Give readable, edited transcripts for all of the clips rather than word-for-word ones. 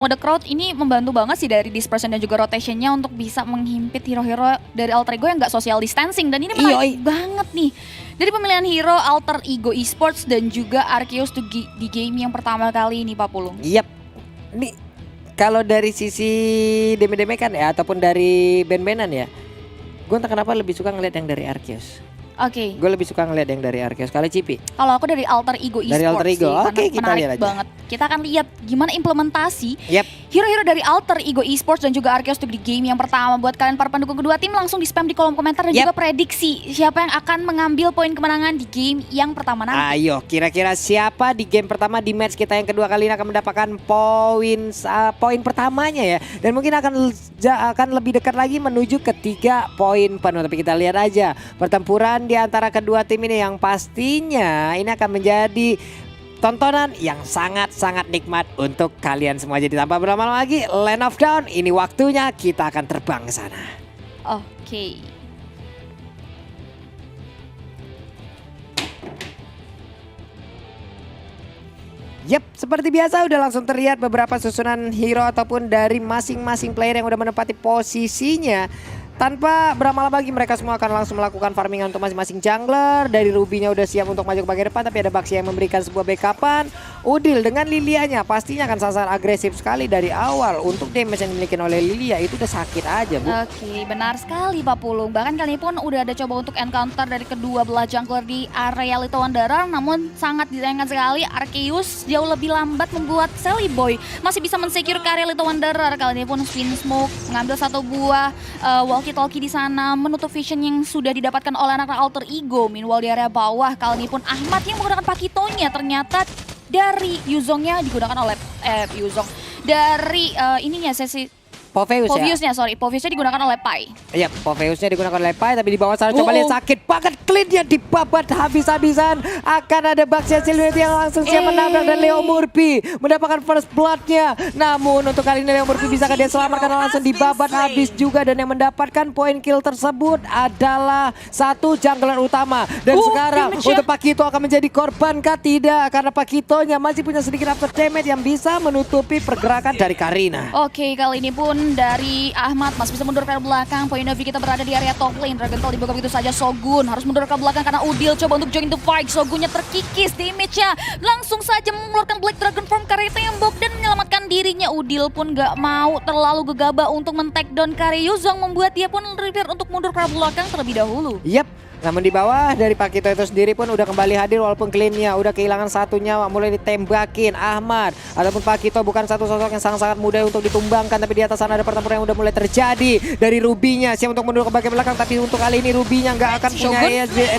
Mode crowd ini membantu banget sih dari dispersion dan juga rotationnya untuk bisa menghimpit hero-hero dari alter ego yang nggak social distancing. Dan ini menarik banget nih. Dari pemilihan hero alter ego esports dan juga Arceus di game yang pertama kali ini Pak Pulung. Yap, nih kalau dari sisi deme-deme kan ya ataupun dari band-bandan ya, gue entah kenapa lebih suka ngeliat yang dari Arceus. Oke. Gue lebih suka ngeliat yang dari Arceus. Kalau Cipi? Kalau aku dari alter ego esports Dari alter ego. sih, Oke, karena kita menarik lihat aja. banget. Kita akan lihat gimana implementasi Yap. hero-hero dari alter ego esports dan juga Arceus di game yang pertama. Buat kalian para pendukung kedua tim langsung di spam di kolom komentar dan juga prediksi siapa yang akan mengambil poin kemenangan di game yang pertama nanti. Ayo, kira-kira siapa di game pertama di match kita yang kedua kali ini akan mendapatkan poin pertamanya ya. Dan mungkin akan lebih dekat lagi menuju ke 3 poin penuh. Tapi kita lihat aja pertempuran di antara kedua tim ini yang pastinya ini akan menjadi tontonan yang sangat-sangat nikmat untuk kalian semua. Jadi tanpa berlama-lama lagi, Land of Dawn, ini waktunya kita akan terbang ke sana. Oke. Yep, seperti biasa udah langsung terlihat beberapa susunan hero ataupun dari masing-masing player yang udah menempati posisinya. Tanpa berlama-lama lagi mereka semua akan langsung melakukan farmingan untuk masing-masing jungler. Dari Ruby-nya udah siap untuk maju ke bagian depan, tapi ada Baxia yang memberikan sebuah backupan. Udil dengan Lilia-nya pastinya akan sangat agresif sekali dari awal. Untuk damage yang dimiliki oleh Lilia itu udah sakit aja, Bu. Oke, benar sekali Pak Pulung. Bahkan kali ini pun udah ada coba untuk encounter dari kedua belah jungler di area Little Wanderer. Namun sangat disayangkan sekali Arceus jauh lebih lambat membuat Sally Boy masih bisa mensecure ke area Little Wanderer. Kali ini pun Spin Smoke mengambil satu buah walkie-talkie di sana, menutup vision yang sudah didapatkan oleh anak alter ego. Meanwhile di area bawah kali ini pun Ahmad yang menggunakan Pakitonya ternyata dari Yuzongnya digunakan oleh Yuzong. Dari ininya sesi Poveusnya digunakan oleh Pai. Iya, Poveusnya digunakan oleh Pai, tapi di bawah sana coba lihat sakit banget. Clean-nya dibabat habis-habisan. Akan ada Baxia Silhouette yang langsung siap menabrak dan Leo Murphy mendapatkan first blood-nya. Namun untuk kali ini Leo Murphy bisakah dia selamat karena langsung dibabat habis juga. Dan yang mendapatkan poin kill tersebut adalah satu jungler utama. Dan sekarang untuk Pakito akan menjadi korban kah? Tidak, karena Pakitonya masih punya sedikit after damage yang bisa menutupi pergerakan dari Karina. Oke, kali ini pun dari Ahmad masih bisa mundur ke belakang. Point of view kita berada di area top lane. Dragon Tail dibuka begitu saja. Shogun harus mundur ke belakang karena Udil coba untuk join the fight. Shogunnya terkikis, damage-nya langsung saja mengeluarkan Black Dragon from karya tembok dan menyelamatkan dirinya. Udil pun gak mau terlalu gegabah untuk men-take down karya Yuzong, membuat dia pun prepare untuk mundur ke belakang terlebih dahulu. Yap. Namun di bawah dari Pakito itu sendiri pun udah kembali hadir walaupun clean-nya udah kehilangan satu nyawa, mulai ditembakin Ahmad. Ataupun Pakito bukan satu sosok yang sangat-sangat mudah untuk ditumbangkan, tapi di atas sana ada pertempuran yang udah mulai terjadi. Dari Ruby-nya siap untuk mundur ke bagian belakang, tapi untuk kali ini Ruby-nya nggak akan punya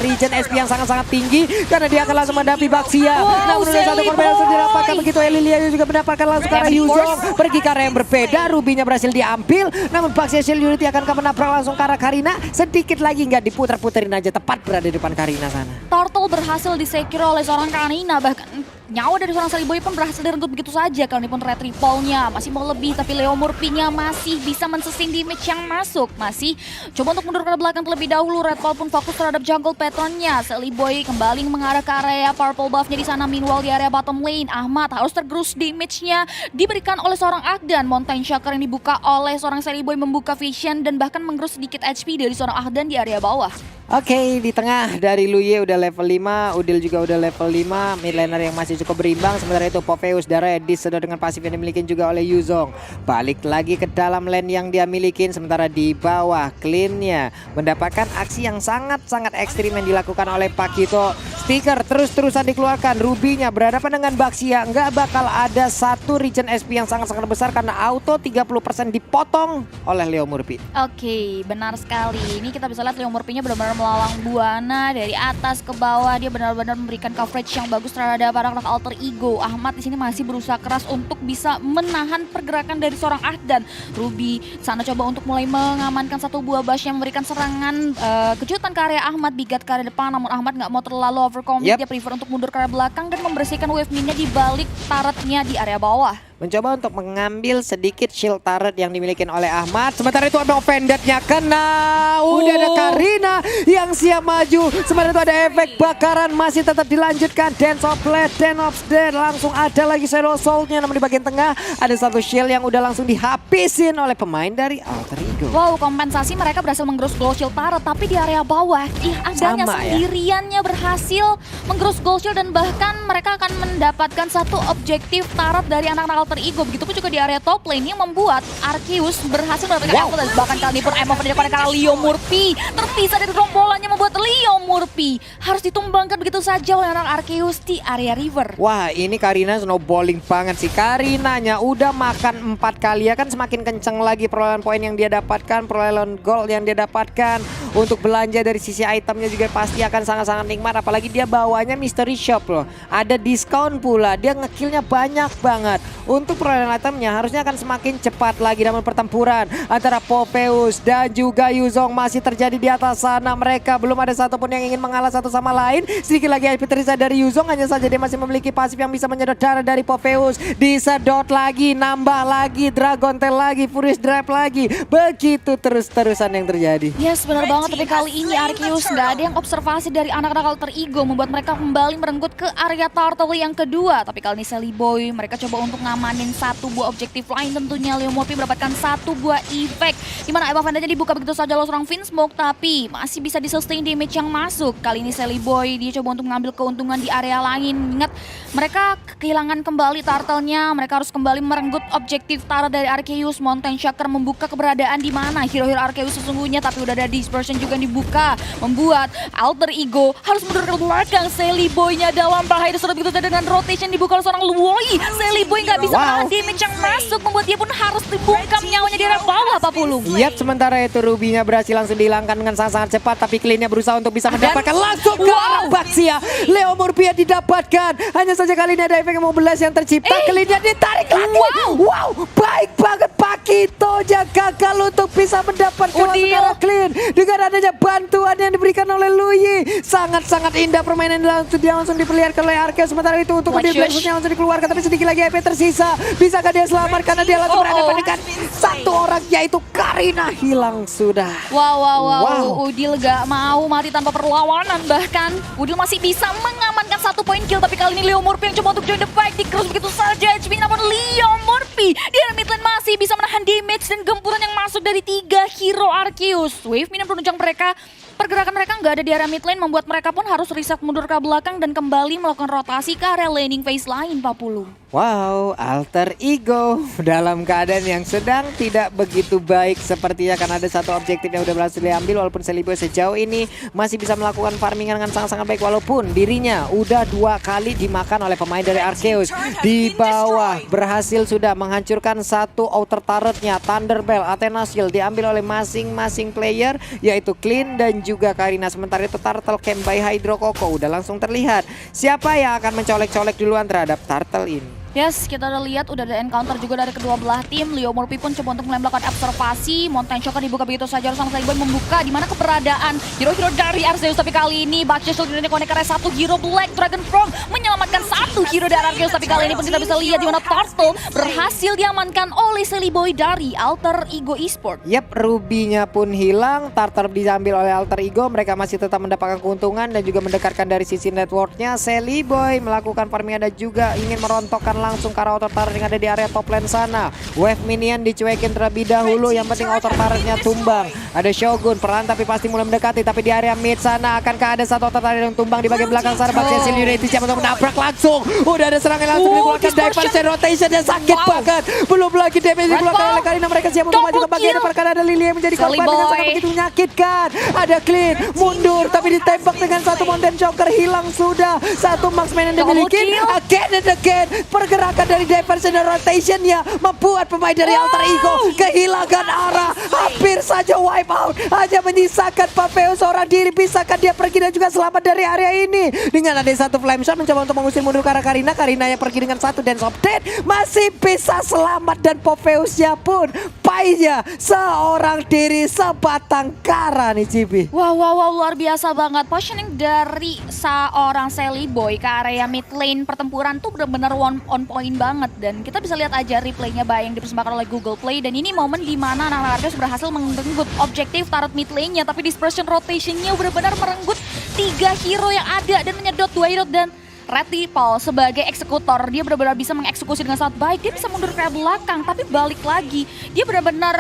regen SP yang sangat-sangat tinggi karena dia akan langsung menghadapi Baxia. Namun ada satu korban yang sudah didapatkan, begitu Lilia juga mendapatkan langsung ke arah Yuzong. Pergi ke arah yang berbeda, Ruby-nya berhasil diambil, namun Baxia Silhouette akan menabrak langsung ke arah Karina. Sedikit lagi nggak diputar-puterin aja, tepat berada di depan Karina sana. Turtle berhasil disecure oleh seorang Karina, bahkan nyawa dari seorang Sally Boy pun berhasil direnggut begitu saja. Kali ini pun red triple-nya masih mau lebih, tapi Leo Murphy-nya masih bisa men-sustain damage yang masuk. Masih coba untuk mundur ke belakang terlebih dahulu. Red Paul pun fokus terhadap jungle patronnya. Sally Boy kembali mengarah ke area purple buff-nya di sana. Meanwhile di area bottom lane, Ahmad harus tergerus, damage-nya diberikan oleh seorang Agdan. Mountain Shaker yang dibuka oleh seorang Sally Boy membuka vision dan bahkan menggerus sedikit HP dari seorang Agdan di area bawah. Oke, di tengah dari Luye udah level 5, Udil juga udah level 5, mid laner yang masih cukup berimbang. Sementara itu Poveus dan Redis sudah dengan pasif yang dimiliki juga oleh Yuzong. Balik lagi ke dalam lane yang dia milikin. Sementara di bawah clean-nya mendapatkan aksi yang sangat-sangat ekstrim yang dilakukan oleh Pakito. Stiker terus-terusan dikeluarkan. Ruby-nya berhadapan dengan Baxia. Nggak bakal ada satu regen SP yang sangat-sangat besar karena auto 30% dipotong oleh Leo Murphy. Oke, benar sekali. Ini kita bisa lihat Leo Murphy-nya benar-benar melalang buana dari atas ke bawah. Dia benar-benar memberikan coverage yang bagus terhadap para alter ego. Ahmad di sini masih berusaha keras untuk bisa menahan pergerakan dari seorang Ahdan. Ruby sana coba untuk mulai mengamankan satu buah bash yang memberikan serangan kejutan ke area Ahmad, bigat ke area depan. Namun Ahmad nggak mau terlalu overcommit. Dia prefer untuk mundur ke area belakang dan membersihkan wave mid-nya di balik turret-nya di area bawah. mencoba untuk mengambil sedikit shield turret yang dimiliki oleh Ahmad. Sementara itu ada offended-nya kena. Udah ada Karina yang siap maju. Sementara itu ada efek bakaran masih tetap dilanjutkan. Dance of Blade, Dance of Death. Langsung ada lagi Shadow Soul-nya, namun di bagian tengah ada satu shield yang udah langsung dihabisin oleh pemain dari Alter Ego. Wow, kompensasi mereka berhasil menggerus gold shield turret, tapi di area bawah, adanya Sama ya. sendiriannya berhasil menggerus gold shield dan bahkan mereka akan mendapatkan satu objektif turret dari anak-anak Alter Ego. Begitupun juga di area top lane yang membuat Arceus berhasil mendapatkan Emerald. Bahkan kali ini pun Emma pada karena Leo Murphy terpisah dari rombolannya membuat Leo Murphy harus ditumbangkan begitu saja oleh anak Arceus di area river. Wah, ini Karina snowballing banget sih. Karinanya udah makan 4 kali ya kan, semakin kenceng lagi perolehan poin yang dia dapatkan, perolehan gold yang dia dapatkan. Untuk belanja dari sisi itemnya juga pasti akan sangat-sangat nikmat. Apalagi dia bawanya mystery shop loh. Ada diskon pula, dia ngekillnya banyak banget. Untuk perolehan itemnya harusnya akan semakin cepat lagi. Namun pertempuran antara Popheus dan juga Yuzong masih terjadi di atas sana. Mereka belum ada satupun yang ingin mengalah satu sama lain. Sedikit lagi IP tersisa dari Yuzong, hanya saja dia masih memiliki pasif yang bisa menyedot darah dari Popheus. Disedot lagi, nambah lagi, Dragon Tail lagi, Furious Drive lagi. Begitu terus-terusan yang terjadi. Yes, benar banget. Tapi kali ini Arceus nggak ada yang observasi dari anak-anak Alter Ego, membuat mereka kembali merenggut ke area turtle yang kedua. Tapi kali ini Sally Boy, mereka coba untuk ngamanin satu buah objektif lain tentunya. Leo Murphy mendapatkan satu buah efek, dimana Eva Vandanya dibuka begitu saja oleh seorang Vinsmoke, tapi masih bisa disustain damage yang masuk. Kali ini Sally Boy, dia coba untuk mengambil keuntungan di area lain. Ingat, mereka kehilangan kembali turtle-nya, mereka harus kembali merenggut objektif turret dari Arceus. Mountain Shaker membuka keberadaan di mana hero-hero Arceus sesungguhnya, tapi udah ada dispersion juga yang dibuka, membuat Alter Ego harus mundur ke belakang. Sally Boy-nya dalam bahaya sudah begitu saja dengan rotation dibuka oleh seorang Luoi. Sally Boy nggak bisa menahan damage yang masuk, membuat dia pun harus dibungkam nyawanya di area bawah, Pak Pulung. Yap, sementara itu Ruby-nya berhasil langsung dihilangkan dengan sangat-sangat cepat, tapi Clean-nya berusaha untuk bisa mendapatkan langsung ke arah Baxia. Leo Murphy didapatkan, hanya saja kali ini ada efek mobilis yang tercipta. Clean-nya ditarik lagi. Wow, baik banget Pakito gagal untuk bisa mendapatkan langsung ke arah Clean dengan adanya bantuan yang diberikan oleh Luyi. Sangat-sangat indah permainan dia langsung diperlihatkan oleh Arceus. Sementara itu untuk di Blackwood-nya langsung dikeluarkan, tapi sedikit lagi EP tersisa. Bisakah dia selamat karena dia langsung berhadapan dengan satu orang, yaitu Karina. Hilang sudah. Wow. Udil gak mau mati tanpa perlawanan. Bahkan Udil masih bisa mengamankan satu poin kill, tapi kali ini Leo Murphy yang coba untuk join the fight, di cross begitu saja HP, namun Leo Murphy di area mid lane masih bisa menahan damage dan gempuran yang masuk dari 3 hero Arceus. Wave minion penunjang mereka, pergerakan mereka nggak ada di area mid lane, membuat mereka pun harus reset mundur ke belakang dan kembali melakukan rotasi ke area laning phase lain, Pak Pulung. Wow, Alter Ego dalam keadaan yang sedang tidak begitu baik sepertinya, karena ada satu objektif yang udah berhasil diambil. Walaupun Sally Boy sejauh ini masih bisa melakukan farming dengan sangat-sangat baik, walaupun dirinya udah 2 kali dimakan oleh pemain dari Arceus. Di bawah berhasil sudah menghancurkan satu outer turretnya. Thunderbell, Athena Shield diambil oleh masing-masing player, yaitu Clean dan juga Karina. Sementara itu Turtle Camp by Hydro Coco udah langsung terlihat siapa yang akan mencolek-colek duluan terhadap Turtle ini. Yes, kita udah lihat udah ada encounter juga dari kedua belah tim. Leo Murphy pun coba untuk melakukan observasi. Mountain Shocker dibuka begitu saja sama Sally Boy membuka di mana keberadaan hero-hero dari Arceus. Tapi kali ini Baxia Shield dikonek karena satu hero Black Dragon Frog menyelamatkan satu hero dari Arceus. Tapi kali ini pun kita bisa lihat di mana Turtle berhasil diamankan oleh Sally Boy dari Alter Ego Esport. Yap, Ruby-nya pun hilang, Turtle diambil oleh Alter Ego. Mereka masih tetap mendapatkan keuntungan dan juga mendekatkan dari sisi networknya. Sally Boy melakukan farming ada juga, ingin merontokkan langsung ke arah outer turret yang ada di area top lane sana. Wave minion dicuekin terlebih dahulu, yang penting outer turretnya tumbang. Ada Shogun peran tapi pasti mulai mendekati, tapi di area mid sana akankah ada satu outer turret yang tumbang di bagian belakang sana. Baxia Unity siap untuk menabrak langsung. Udah ada serangan langsung dikeluarkan, diversion rotation yang sakit banget. Belum lagi damage dikeluarkan oleh Karina. Mereka siap untuk maju ke bagian depan karena ada Lily yang menjadi korban dengan sangat begitu menyakitkan. Ada Clean mundur tapi ditembak dengan satu Mountain Choker, hilang sudah. Satu marksman yang dimiliki. Again and again, pergerakan dari diversion dan rotationnya membuat pemain dari Alter Ego kehilangan arah. Hampir saja wipe out, hanya menyisakan Popheus seorang diri. Bisakah dia pergi dan juga selamat dari area ini? Dengan ada satu flame shot mencoba untuk mengusir mundur ke arah Karina. Karina yang pergi dengan satu Dance of Death masih bisa selamat, dan Popheusnya pun pahitnya seorang diri sebatang kara nih Cibi. Wow, luar biasa banget. Positioning dari seorang Sally Boy ke area mid lane pertempuran tuh benar-benar on point banget. Dan kita bisa lihat aja replaynya yang dipersembahkan oleh Google Play. Dan ini momen dimana anak-anak Arceus berhasil merenggut objektif turret mid lane-nya. Tapi dispersion rotation-nya benar-benar merenggut 3 hero yang ada dan menyedot 2 hero. Dan Retripal sebagai eksekutor, dia benar-benar bisa mengeksekusi dengan sangat baik. Dia bisa mundur ke belakang, tapi balik lagi. Dia benar-benar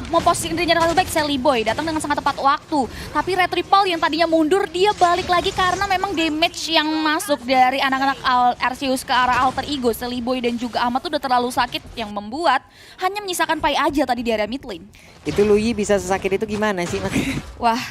memposisikan dirinya dengan baik. Sally Boy datang dengan sangat tepat waktu. Tapi Retripal yang tadinya mundur, dia balik lagi karena memang damage yang masuk dari anak-anak Arceus ke arah Alter Ego. Sally Boy dan juga Ahmad tuh udah terlalu sakit yang membuat hanya menyisakan Pai aja tadi di area mid lane. Itu Lui bisa sesakit itu gimana sih? Wah.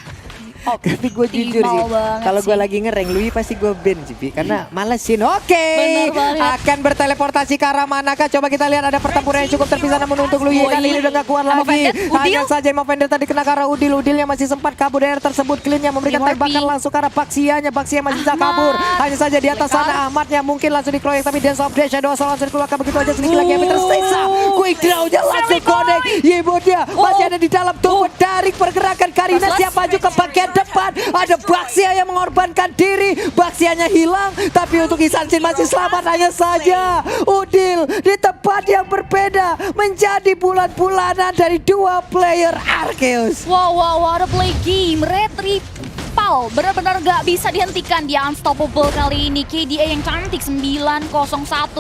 Tapi gue jujur sih, kalau gue lagi ngereng, Lui pasti gue ban sih, karena malesin. Oke, akan berteleportasi ke arah manakah? Coba kita lihat, ada pertempuran yang cukup terpisah, namun untuk Lui kali ini udah gak kuat lagi. Hanya saja Movender tadi kena ke arah Udil yang masih sempat kabur dari tersebut. Clean-nya memberikan tembakan langsung ke arah Baxianya masih bisa kabur. Hanya saja di atas sana Ahmadnya mungkin langsung dikeroyok, tapi Dance of Dash Shadow langsung dikeluarkan begitu aja. Sedikit lagi yang tersisa. Quick draw-nya langsung connect. Yebodia masih ada di dalam tubuh dari pergerakan Karina, siap maju ke bagian depan. Ada Baxia yang mengorbankan diri. Baxianya hilang, tapi untuk Isansin masih selamat. Hanya saja Udil di tempat yang berbeda menjadi bulan-bulanan dari 2 player Arceus. Wow, ada play game. Retripal benar-benar gak bisa dihentikan. Dia unstoppable kali ini. KDA yang cantik 901.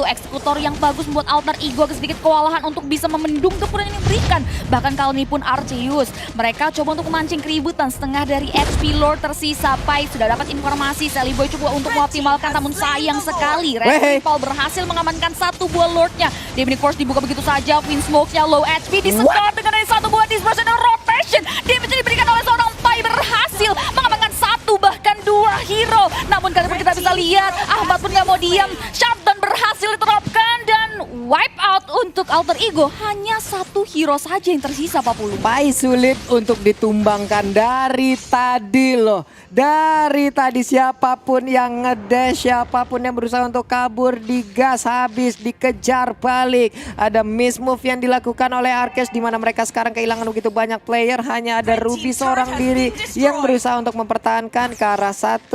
Eksekutor yang bagus membuat Alter Ego agak sedikit kewalahan untuk bisa memendung gempuran yang diberikan. Bahkan kali ini pun Arceus, mereka coba untuk memancing keributan. Setengah dari HP Lord tersisa. Pai sudah dapat informasi. Sally Boy coba untuk mengoptimalkan, namun sayang sekali Retripal berhasil mengamankan 1 buah Lordnya. Demonic Force dibuka begitu saja. Wind Smoke-nya low HP disedot dengan dari 1 buah dispersion dan rotation. Damage yang diberikan oleh seorang Pai berhasil mengamankan 1 bahkan 2 hero. Namun kali ini kita bisa lihat Ahmad pun gak mau diam. Shutdown berhasil diterapkan dan wipe out untuk Alter Ego. Hanya 1 hero saja yang tersisa, Pak Pulu. Pai sulit untuk ditumbangkan dari tadi loh. Dari tadi siapapun yang ngedash, siapapun yang berusaha untuk kabur, digas habis, dikejar balik. Ada miss move yang dilakukan oleh Arceus, di mana mereka sekarang kehilangan begitu banyak player. Hanya ada Ruby seorang diri yang berusaha untuk mempertahankan ke arah 1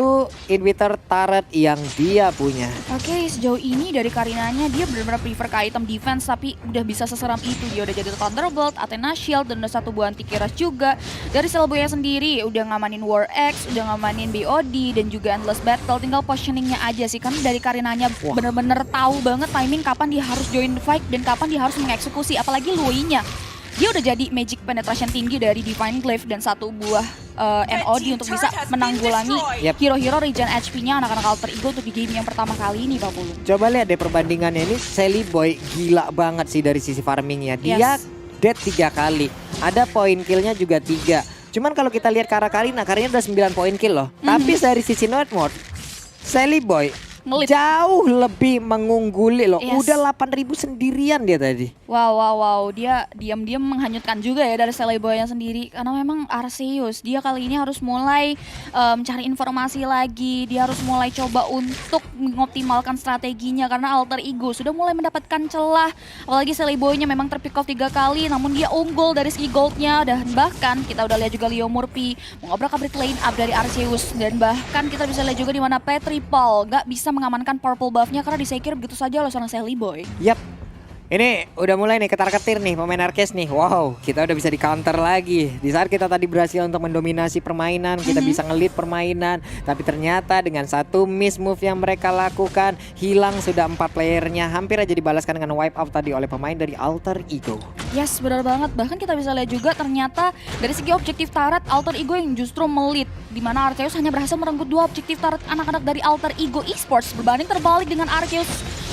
inhibitor turret yang dia punya. Oke, sejauh ini dari Karinanya dia benar-benar prefer ke item defense, tapi udah bisa seseram itu. Dia udah jadi Thunderbolt, Athena Shield, dan udah 1 buah anti-keras juga. Dari Cellboy sendiri udah ngamanin War X, udah ngamanin BOD, dan juga Endless Battle. Tinggal positioningnya aja sih, karena dari Karinanya benar-benar tahu banget timing kapan dia harus join the fight dan kapan dia harus mengeksekusi. Apalagi Lui-nya, dia udah jadi magic penetration tinggi dari Divine Glaive dan 1 buah NOD untuk bisa menanggulangi hero-hero regen HP-nya anak-anak Alter Ego untuk di game yang pertama kali ini, Pak Pulu. Coba lihat deh perbandingannya ini. Sally Boy gila banget sih dari sisi farmingnya. Dia dead 3 kali, ada point killnya juga 3. Cuman kalau kita lihat ke arah Karina udah 9 point kill loh. Tapi dari sisi Northmore, Sally Boy jauh lebih mengungguli loh. Udah 8.000 sendirian dia tadi. Wow. Dia diam-diam menghanyutkan juga ya dari Sally Boy-nya sendiri. Karena memang Arceus, dia kali ini harus mulai mencari informasi lagi. Dia harus mulai coba untuk mengoptimalkan strateginya. Karena Alter Ego sudah mulai mendapatkan celah. Apalagi Sally Boy-nya memang terpick off 3 kali. Namun dia unggul dari segi gold-nya. Dan bahkan kita udah lihat juga Leo Murphy mengobrak-abrik line up dari Arceus. Dan bahkan kita bisa lihat juga di mana Retripal gak bisa mengamankan purple buff-nya karena disekir begitu saja oleh seorang Sally Boy. Yap. Ini udah mulai nih ketar-ketir nih pemain Arceus nih. Wow, kita udah bisa di counter lagi. Di saat kita tadi berhasil untuk mendominasi permainan, kita bisa nge-lead permainan. Tapi ternyata dengan 1 miss move yang mereka lakukan, hilang sudah 4 playernya. Hampir aja dibalaskan dengan wipe out tadi oleh pemain dari Alter Ego. Yes, benar banget. Bahkan kita bisa lihat juga ternyata dari segi objektif turret, Alter Ego yang justru melit. Di mana Arceus hanya berhasil merenggut 2 objektif turret anak-anak dari Alter Ego Esports. Berbanding terbalik dengan Arceus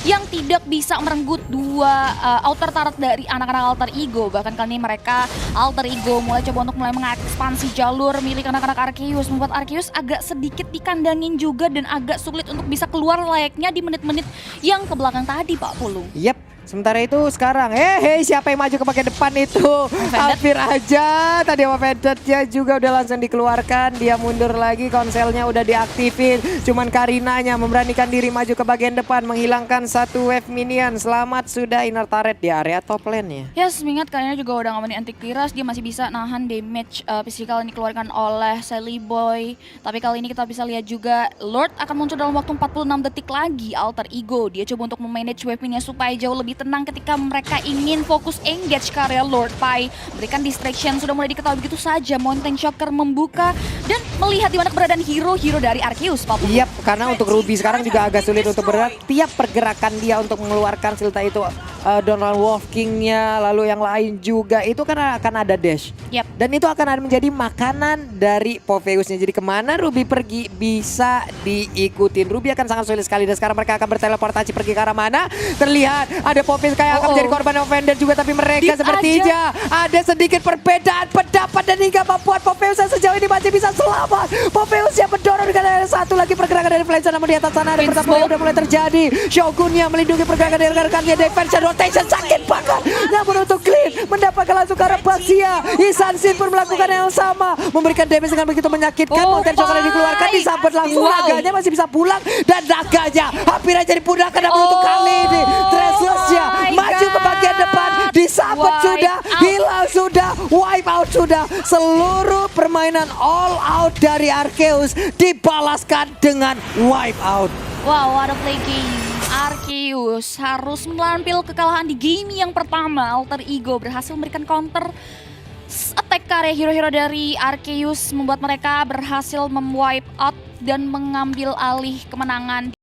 yang tidak bisa merenggut 2 outer turret dari anak-anak Alter Ego. Bahkan kali ini mereka Alter Ego mulai coba untuk mulai mengekspansi jalur milik anak-anak Arceus. Membuat Arceus agak sedikit dikandangin juga dan agak sulit untuk bisa keluar layaknya di menit-menit yang ke belakang tadi, Pak Pulu. Yap. Sementara itu sekarang, siapa yang maju ke bagian depan itu? Hampir aja tadi sama Vendetnya juga udah langsung dikeluarkan. Dia mundur lagi, konselnya udah diaktifin. Cuman Karinanya memberanikan diri maju ke bagian depan, menghilangkan satu wave minion. Selamat sudah inner turret di area top lane-nya. Yes, mengingat Karina juga udah ngamain anti kiras, dia masih bisa nahan damage physical yang dikeluarkan oleh Sally Boy. Tapi kali ini kita bisa lihat juga Lord akan muncul dalam waktu 46 detik lagi. Alter Ego, dia coba untuk memanage wave minion supaya jauh lebih tenang ketika mereka ingin fokus engage ke area Lord Pai. Berikan distraction, sudah mulai diketahui begitu saja. Mountain Shocker membuka dan melihat di mana keberadaan hero dari Arceus. Yap, karena untuk Ruby sekarang juga agak sulit untuk bergerak. Tiap pergerakan dia untuk mengeluarkan silta itu, Donald Wolf King-nya, lalu yang lain juga, itu kan akan ada dash. Yap. Dan itu akan menjadi makanan dari Popheus-nya. Jadi kemana Ruby pergi bisa diikutin. Ruby akan sangat sulit sekali. Dan sekarang mereka akan berteleportasi pergi ke arah mana. Terlihat ada Popheus kayak akan menjadi korban offender juga. Tapi mereka sepertinya ada sedikit perbedaan pendapat. Dan hingga membuat Popheus yang sejauh ini masih bisa selamat. Popheus yang mendorong dengan satu lagi pergerakan dari Flancer. Namun di atas sana ada pertempuran yang udah mulai terjadi. Shogunnya melindungi pergerakan dari rekan-rekannya. Defense rotation sakit banget. Namun untuk Clean mendapatkan langsung ke arah Baxia. Isan Sin pun melakukan yang sama. Memberikan damage dengan begitu menyakitkan. Mountain Shocker dikeluarkan. Disambut langsung. Naganya masih bisa pulang. Dan naganya hampir aja dipudahkan. Namun untuk kali ini Trestless-nya maju ke bagian depan. Disambut sudah. Hilang sudah. Wipe out sudah. Seluruh permainan all out dari Arceus dibalaskan dengan wipe out. Wow, what a play game. Arceus harus menampil kekalahan di game yang pertama. Alter Ego berhasil memberikan counter attack ke area hero-hero dari Arceus, membuat mereka berhasil mem-wipe out dan mengambil alih kemenangan.